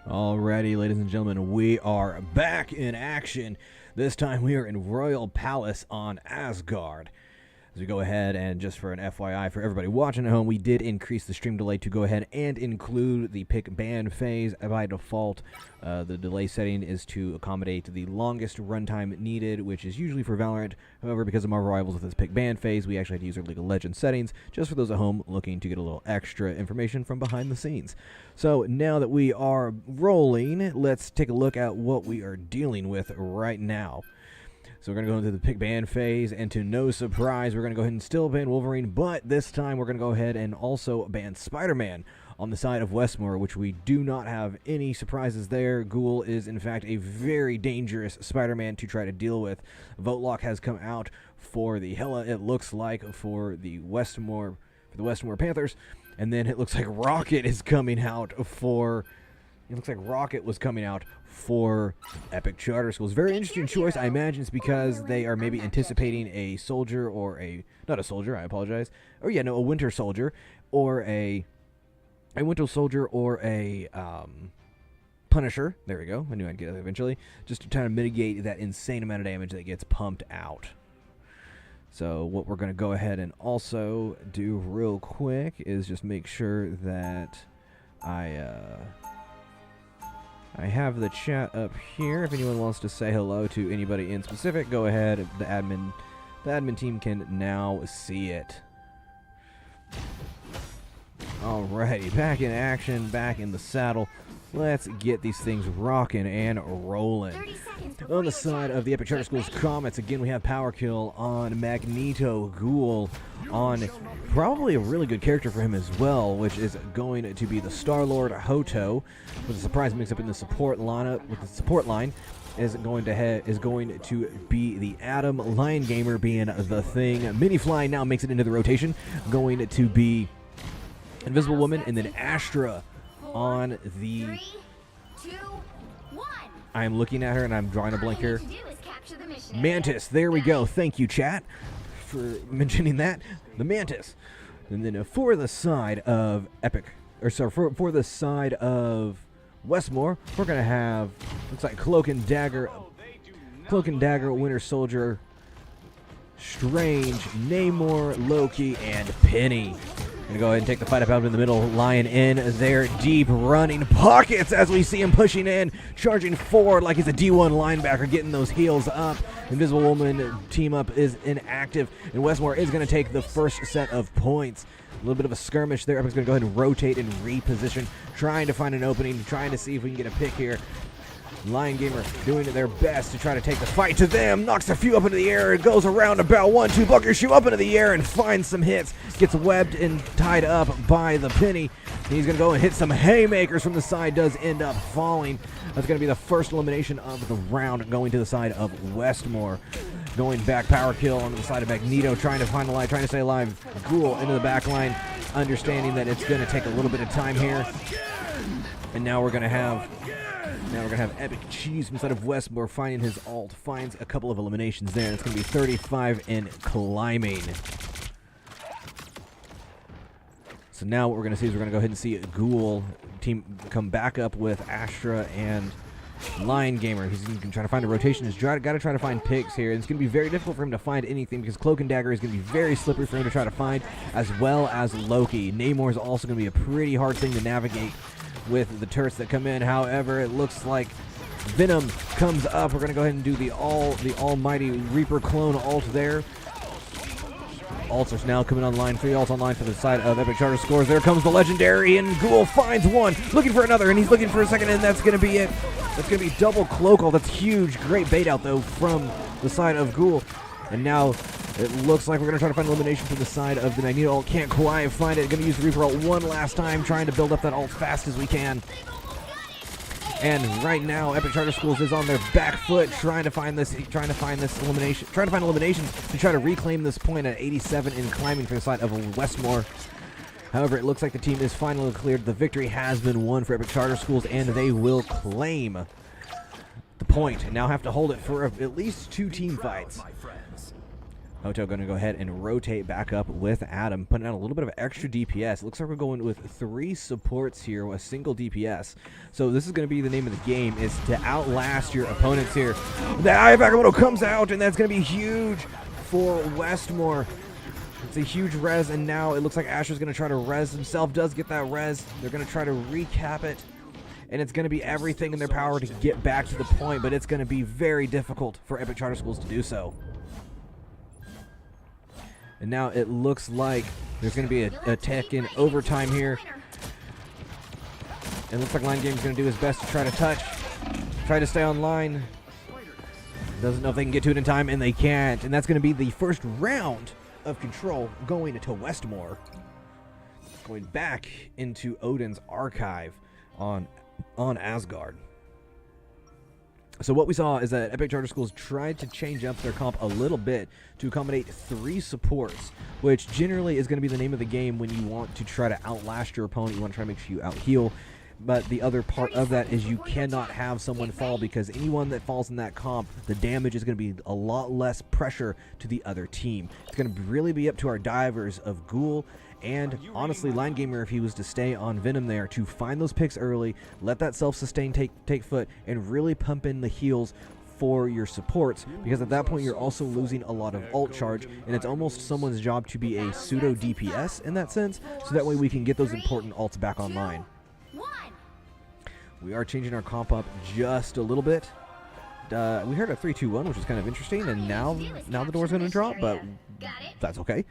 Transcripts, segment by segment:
Alrighty, ladies and gentlemen, we are back in action. This time we are in Royal Palace on Asgard. As we go ahead and just for an FYI for everybody watching at home, we did increase the stream delay to go ahead and include the pick ban phase. By default, the delay setting is to accommodate the longest runtime needed, which is usually for Valorant. However, because of Marvel Rivals with this pick ban phase, we actually had to use our League of Legends settings just for those at home looking to get a little extra information from behind the scenes. So now that we are rolling, let's take a look at what we are dealing with right now. So we're going to go into the pick ban phase, and to no surprise, we're going to go ahead and still ban Wolverine, but this time we're going to go ahead and also ban Spider-Man on the side of Westmoore, which we do not have any surprises there. Ghoul is, in fact, a very dangerous Spider-Man to try to deal with. Vote lock has come out for the Hela, it looks like, for the Westmoore Panthers, and then it looks like Rocket is coming out for... It looks like Rocket was coming out for Epic Charter Schools. Very interesting choice. I imagine it's because they are maybe anticipating a soldier or a... Not a soldier, I apologize. Oh, yeah, no, a Winter Soldier or a Winter Soldier or a Punisher. There we go. I knew I'd get it eventually. Just to try to mitigate that insane amount of damage that gets pumped out. So what we're going to go ahead and also do real quick is just make sure that I have the chat up here. If anyone wants to say hello to anybody in specific, go ahead. The admin team can now see it. Alrighty, back in action, back in the saddle. Let's get these things rocking and rolling. On the side of the Epic Charter Schools comments, again, we have Power Kill on Magneto, Ghoul on probably a really good character for him as well, which is going to be the Star-Lord Hoto, with a surprise mix-up in the support lineup. With the support line is going to be the Atom, Lion Gamer being the Thing. Mini Fly now makes it into the rotation, going to be Invisible Woman, and then Astra on the... 3, 2, 1. I am looking at her and I'm drawing a blank here. Mantis, there we go. Thank you, chat, for mentioning that. The Mantis. And then for the side of for the side of Westmoore, we're going to have, looks like Cloak and Dagger, Winter Soldier, Strange, Namor, Loki, and Penny. Gonna go ahead and take the fight up out in the middle. Lion in there, deep running pockets as we see him pushing in, charging forward like he's a D1 linebacker, getting those heels up. Invisible Woman team up is inactive, and Westmoore is going to take the first set of points. A little bit of a skirmish there. Epic's going to go ahead and rotate and reposition, trying to find an opening, trying to see if we can get a pick here. Lion Gamer doing their best to try to take the fight to them. Knocks a few up into the air. It goes around about 1-2. Buck your shoe up into the air and finds some hits. Gets webbed and tied up by the Penny. He's going to go and hit some haymakers from the side. Does end up falling. That's going to be the first elimination of the round, going to the side of Westmoore. Going back, Power Kill onto the side of Magneto, trying to find a line, trying to stay alive. Ghoul into the back line, understanding that it's going to take a little bit of time here. And now we're going to have Epic Cheese inside of Westmoore finding his ult, finds a couple of eliminations there, and it's going to be 35 and climbing. So now what we're going to see is we're going to go ahead and see Ghoul team come back up with Astra and Lion Gamer. He's going to try to find a rotation. He's got to try to find picks here. And it's going to be very difficult for him to find anything because Cloak and Dagger is going to be very slippery for him to try to find, as well as Loki. Namor is also going to be a pretty hard thing to navigate with the turrets that come in. However, it looks like Venom comes up. We're going to go ahead and do the almighty Reaper clone ult there. Ults are now coming online. 3 ults online for the side of Epic Charter Scores. There comes the legendary, and Ghoul finds one. Looking for another, and he's looking for a second, and that's going to be it. That's going to be double cloak ult. That's huge. Great bait out, though, from the side of Ghoul. And now it looks like we're going to try to find elimination from the side of the Magneto ult. Can't quite find it. Going to use the Reaper ult one last time, trying to build up that ult fast as we can. And right now, Epic Charter Schools is on their back foot, trying to find elimination, trying to find eliminations to try to reclaim this point at 87 and climbing for the side of Westmoore. However, it looks like the team is finally cleared. The victory has been won for Epic Charter Schools, and they will claim the point and now have to hold it for at least 2 team fights. Hoto going to go ahead and rotate back up with Adam, putting out a little bit of extra DPS. It looks like we're going with 3 supports here with a single DPS. So this is going to be the name of the game, is to outlast your opponents here. The Eye of Agamotto comes out, and that's going to be huge for Westmoore. It's a huge res, and now it looks like Asher's going to try to res himself. Does get that res. They're going to try to recap it, and it's going to be everything in their power to get back to the point, but it's going to be very difficult for Epic Charter Schools to do so. And now it looks like there's going to be a tech in overtime here. It looks like Line Game's going to do his best to try to try to stay online. Doesn't know if they can get to it in time, and they can't. And that's going to be the first round of control going to Westmoore. Going back into Odin's archive on Asgard. So what we saw is that Epic Charter Schools tried to change up their comp a little bit to accommodate 3 supports, which generally is going to be the name of the game when you want to try to outlast your opponent. You want to try to make sure you out-heal. But the other part of that is you cannot have someone fall, because anyone that falls in that comp, the damage is going to be a lot less pressure to the other team. It's going to really be up to our divers of Ghoul and, honestly, Line Gamer, if he was to stay on Venom there, to find those picks early, let that self-sustain take foot, and really pump in the heals for your supports, because at that point you're also losing a lot of ult charge, and it's almost someone's job to be a pseudo DPS in that sense, so that way we can get those important ults back online. We are changing our comp up just a little bit. We heard a 3-2-1, which is kind of interesting, and now the door's going to drop, but that's okay.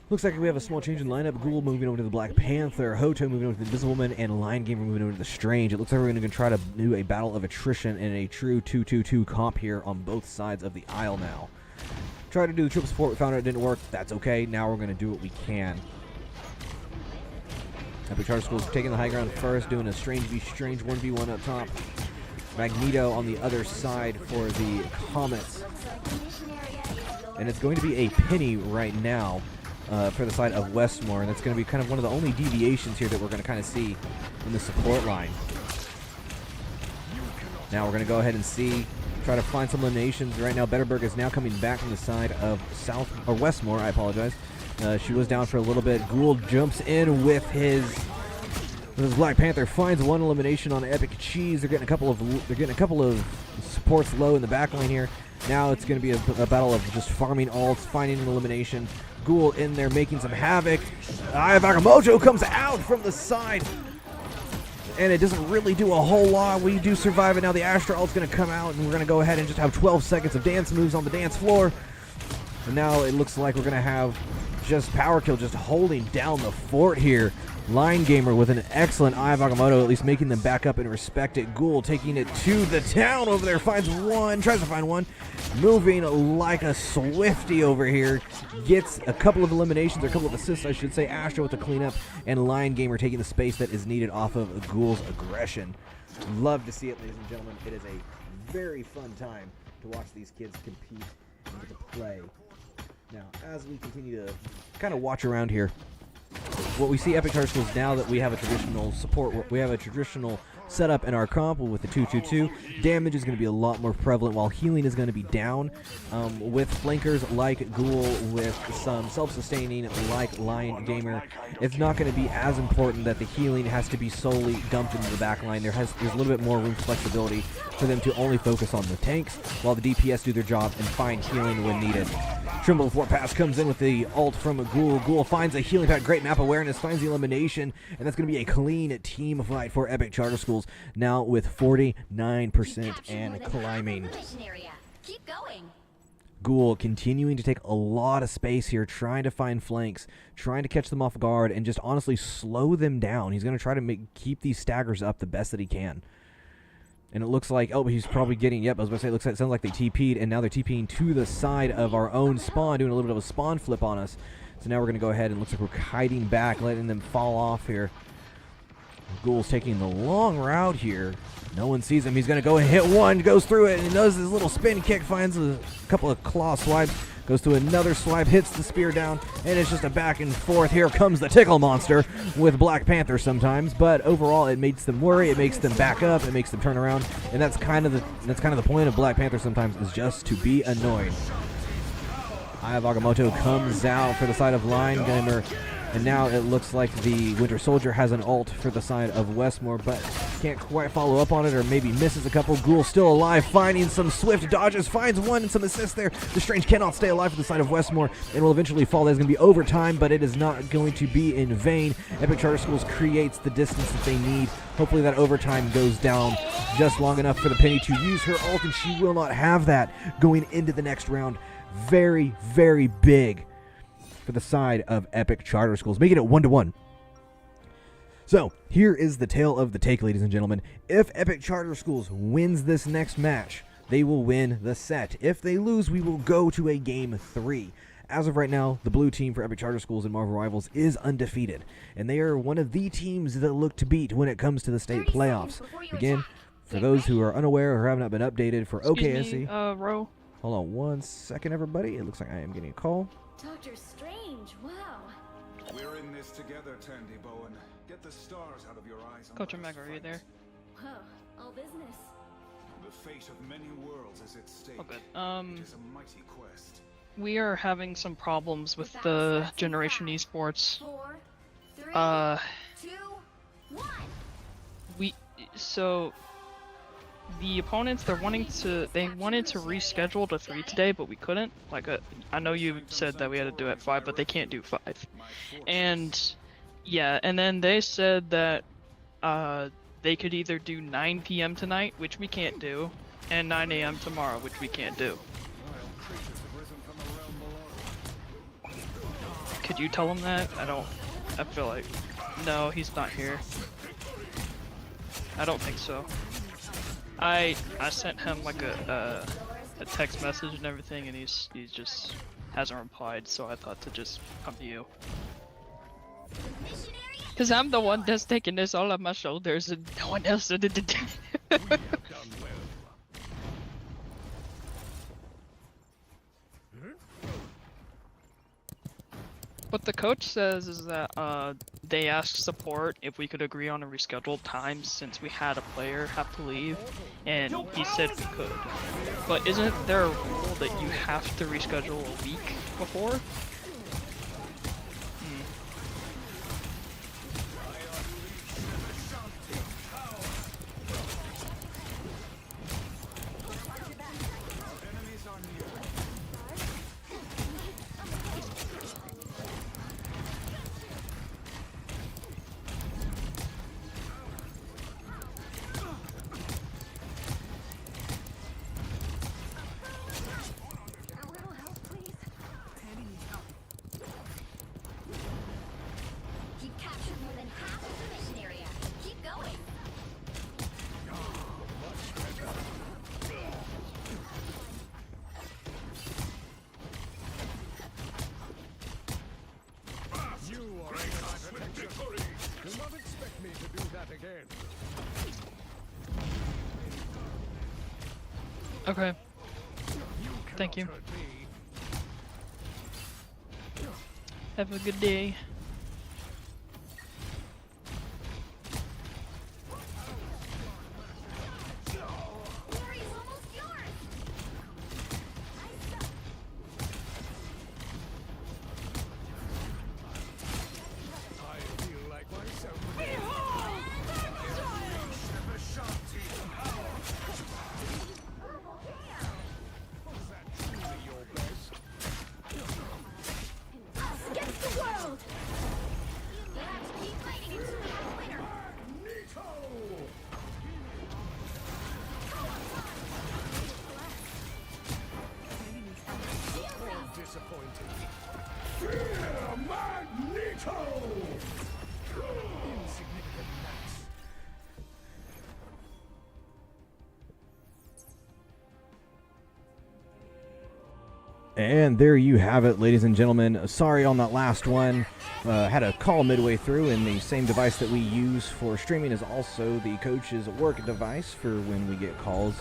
Looks like we have a small change in lineup. Ghoul moving over to the Black Panther, Hoto moving over to the Invisible Woman, and Line Gamer moving over to the Strange. It looks like we're going to try to do a battle of attrition in a true 2-2-2 comp here on both sides of the aisle now. Tried to do the triple support, we found out it didn't work. That's okay. Now we're going to do what we can. Epic Charter Schools taking the high ground first, doing a Strange v Strange 1v1 up top. Magneto on the other side for the Comets. And it's going to be a Penny right now for the side of Westmoore, and that's going to be kind of one of the only deviations here that we're going to kind of see in the support line. Now we're going to go ahead and try to find some eliminations. Right now, Betterberg is now coming back from the side of Westmoore. I apologize. She was down for a little bit. Ghoul jumps in with his Black Panther, finds one elimination on Epic Cheese. They're getting a couple of supports low in the back lane here. Now it's going to be a battle of just farming ults, finding an elimination. Ghoul in there making some havoc. Eye of Agamotto comes out from the side, and it doesn't really do a whole lot. We do survive, and now the Astra ult's going to come out, and we're going to go ahead and just have 12 seconds of dance moves on the dance floor. And now it looks like we're going to have just Power Kill just holding down the fort here. Line Gamer with an excellent Eye of Agamotto, at least making them back up and respect it. Ghoul taking it to the town over there, tries to find one, moving like a Swifty over here, gets a couple of eliminations, or a couple of assists, I should say. Astra with the cleanup, and Line Gamer taking the space that is needed off of Ghoul's aggression. Love to see it, ladies and gentlemen. It is a very fun time to watch these kids compete and get to play. Now, as we continue to kind of watch around here, what we see Epic Charter Schools now that we have a traditional support, we have a traditional setup in our comp with the 2-2-2. Damage is going to be a lot more prevalent, while healing is going to be down. With flankers like Ghoul, with some self-sustaining like Line Gamer, it's not going to be as important that the healing has to be solely dumped into the back line. There's a little bit more room for flexibility for them to only focus on the tanks, while the DPS do their job and find healing when needed. Trimble before pass comes in with the ult from Ghoul. Ghoul finds a healing pack, great map awareness, finds the elimination, and that's going to be a clean team fight for Epic Charter Schools, now with 49% and climbing. Keep going. Ghoul continuing to take a lot of space here, trying to find flanks, trying to catch them off guard, and just honestly slow them down. He's going to try to keep these staggers up the best that he can. And it looks like, oh, he's probably getting, yep, I was about to say, it sounds like they TP'd, and now they're TPing to the side of our own spawn, doing a little bit of a spawn flip on us. So now we're going to go ahead, and looks like we're hiding back, letting them fall off here. Ghoul's taking the long route here. No one sees him. He's going to go and hit one, goes through it, and does his little spin kick, finds a couple of claw swipes, goes to another swipe, hits the spear down, and it's just a back and forth. Here comes the tickle monster with Black Panther sometimes, but overall it makes them worry, it makes them back up, it makes them turn around, and that's kind of the point of Black Panther sometimes, is just to be annoying. Aya Agamotto comes out for the side of Line Gamer, and now it looks like the Winter Soldier has an ult for the side of Westmoore, but can't quite follow up on it, or maybe misses a couple. Ghoul still alive, finding some swift dodges, finds one and some assists there. The Strange cannot stay alive for the side of Westmoore and will eventually fall. There's going to be overtime, but it is not going to be in vain. Epic Charter Schools creates the distance that they need. Hopefully that overtime goes down just long enough for the Penny to use her ult, and she will not have that going into the next round. Very, very big for the side of Epic Charter Schools, making it 1-1. So, here is the tale of the take, ladies and gentlemen. If Epic Charter Schools wins this next match, they will win the set. If they lose, we will go to a game 3. As of right now, the blue team for Epic Charter Schools and Marvel Rivals is undefeated, and they are one of the teams that look to beat when it comes to the state playoffs. Again, for those who are unaware or have not been updated for OKSC, Ro. hold on one second, everybody. It looks like I am getting a call. Doctor Strange, wow. We're in this together, Tandy Bowen. Get the stars out of your eyes. Coach Omega, are you there? Whoa, all business. The fate of many worlds is at stake. Oh, good. It is a mighty quest. We are having some problems with the Generation Esports. 4, 3, 2, 1. So the opponents, they wanted to reschedule to 3 today, but we couldn't. I know you said that we had to do it at 5, but they can't do 5. And yeah, and then they said that they could either do 9 p.m. tonight, which we can't do, and 9 a.m. tomorrow, which we can't do. Could you tell him that? I feel like, no, he's not here. I don't think so. I sent him like a text message and everything, and he's just hasn't replied, so I thought to just come to you. Cause I'm the one that's taking this all on my shoulders, and no one else did it. What the coach says is that they asked support if we could agree on a rescheduled time since we had a player have to leave, and he said we could. But isn't there a rule that you have to reschedule a week before? Okay. Thank you. Have a good day. And there you have it, ladies and gentlemen. Sorry on that last one. Had a call midway through, and the same device that we use for streaming is also the coach's work device for when we get calls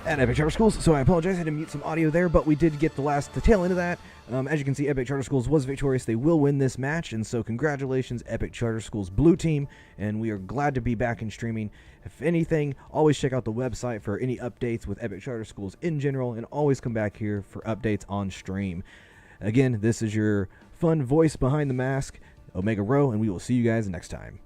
at Epic Charter Schools. So I apologize, I had to mute some audio there, but we did get the tail end of that. As you can see, Epic Charter Schools was victorious. They will win this match, and so congratulations, Epic Charter Schools blue team, and we are glad to be back in streaming. If anything, always check out the website for any updates with Epic Charter Schools in general, and always come back here for updates on stream. Again, this is your fun voice behind the mask, Omega Row, and we will see you guys next time.